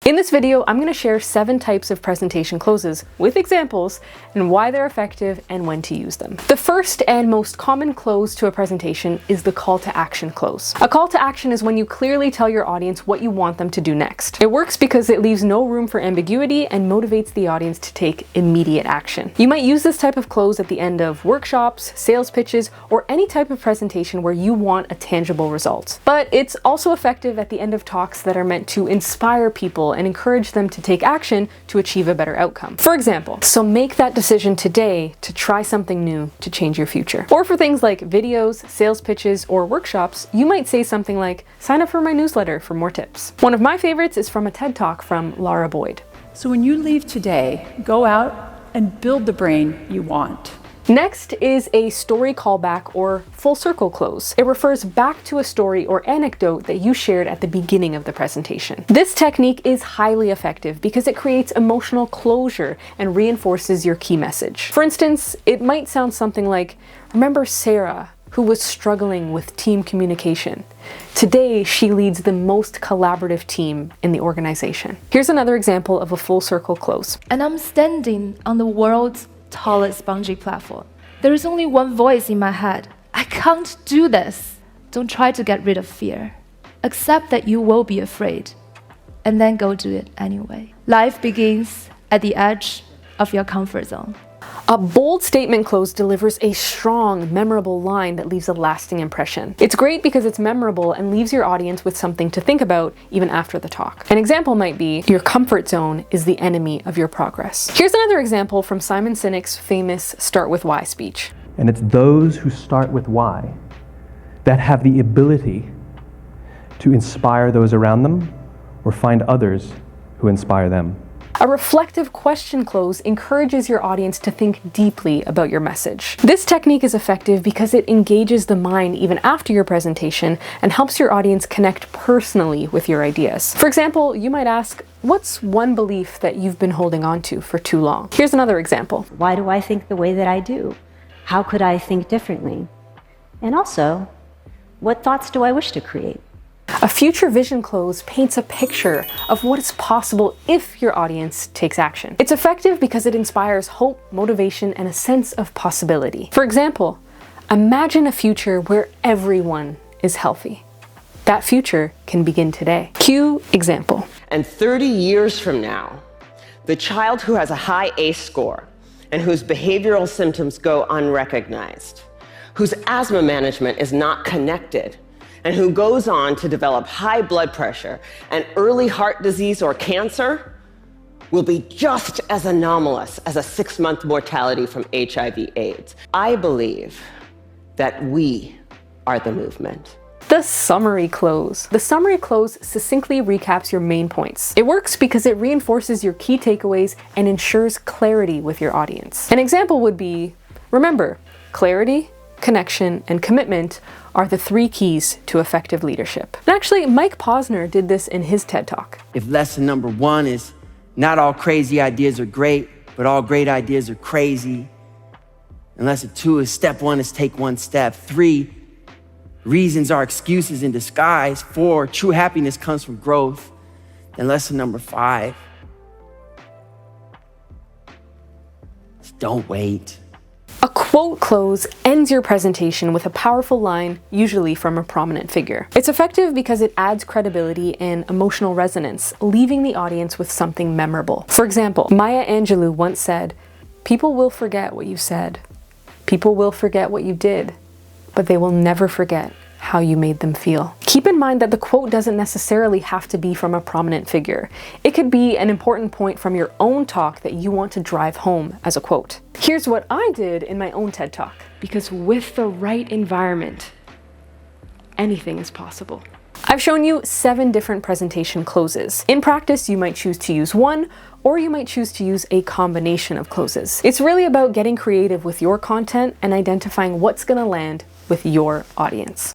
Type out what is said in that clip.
In this video, I'm going to share 7 types of presentation closes with examples and why they're effective and when to use them. The first and most common close to a presentation is the call to action close. A call to action is when you clearly tell your audience what you want them to do next. It works because it leaves no room for ambiguity and motivates the audience to take immediate action. You might use this type of close at the end of workshops, sales pitches, or any type of presentation where you want a tangible result. But it's also effective at the end of talks that are meant to inspire people and encourage them to take action to achieve a better outcome. For example, so make that decision today to try something new to change your future. Or for things like videos, sales pitches, or workshops, you might say something like, sign up for my newsletter for more tips. One of my favorites is from a TED Talk from Laura Boyd. So when you leave today, go out and build the brain you want. Next is a story callback or full circle close. It refers back to a story or anecdote that you shared at the beginning of the presentation. This technique is highly effective because it creates emotional closure and reinforces your key message. For instance, it might sound something like, remember Sarah, who was struggling with team communication. Today, she leads the most collaborative team in the organization. Here's another example of a full circle close. And I'm standing on the world's tallest bungee platform. There is only one voice in my head. I can't do this. Don't try to get rid of fear. Accept that you will be afraid, and then go do it anyway. Life begins at the edge of your comfort zone. A bold statement close delivers a strong, memorable line that leaves a lasting impression. It's great because it's memorable and leaves your audience with something to think about even after the talk. An example might be, your comfort zone is the enemy of your progress. Here's another example from Simon Sinek's famous Start With Why speech. And it's those who start with why that have the ability to inspire those around them or find others who inspire them. A reflective question close encourages your audience to think deeply about your message. This technique is effective because it engages the mind even after your presentation and helps your audience connect personally with your ideas. For example, you might ask, what's one belief that you've been holding on to for too long? Here's another example. Why do I think the way that I do? How could I think differently? And also, what thoughts do I wish to create? A future vision close paints a picture of what is possible if your audience takes action. It's effective because it inspires hope, motivation, and a sense of possibility. For example, imagine a future where everyone is healthy. That future can begin today. Cue example. And 30 years from now, the child who has a high ACE score and whose behavioral symptoms go unrecognized, whose asthma management is not connected, and who goes on to develop high blood pressure and early heart disease or cancer will be just as anomalous as a 6-month mortality from HIV/AIDS. I believe that we are the movement. The summary close. The summary close succinctly recaps your main points. It works because it reinforces your key takeaways and ensures clarity with your audience. An example would be, remember, clarity, connection, and commitment are the 3 keys to effective leadership. And actually, Mike Posner did this in his TED Talk. If lesson number 1 is, not all crazy ideas are great, but all great ideas are crazy. And lesson 2 is, step 1 is take 1 step. 3, reasons are excuses in disguise. 4, true happiness comes from growth. And lesson number 5 is don't wait. A quote close ends your presentation with a powerful line, usually from a prominent figure. It's effective because it adds credibility and emotional resonance, leaving the audience with something memorable. For example, Maya Angelou once said, "People will forget what you said. People will forget what you did, but they will never forget how you made them feel." Keep in mind that the quote doesn't necessarily have to be from a prominent figure. It could be an important point from your own talk that you want to drive home as a quote. Here's what I did in my own TED Talk. Because with the right environment, anything is possible. I've shown you 7 different presentation closes. In practice, you might choose to use one, or you might choose to use a combination of closes. It's really about getting creative with your content and identifying what's going to land with your audience.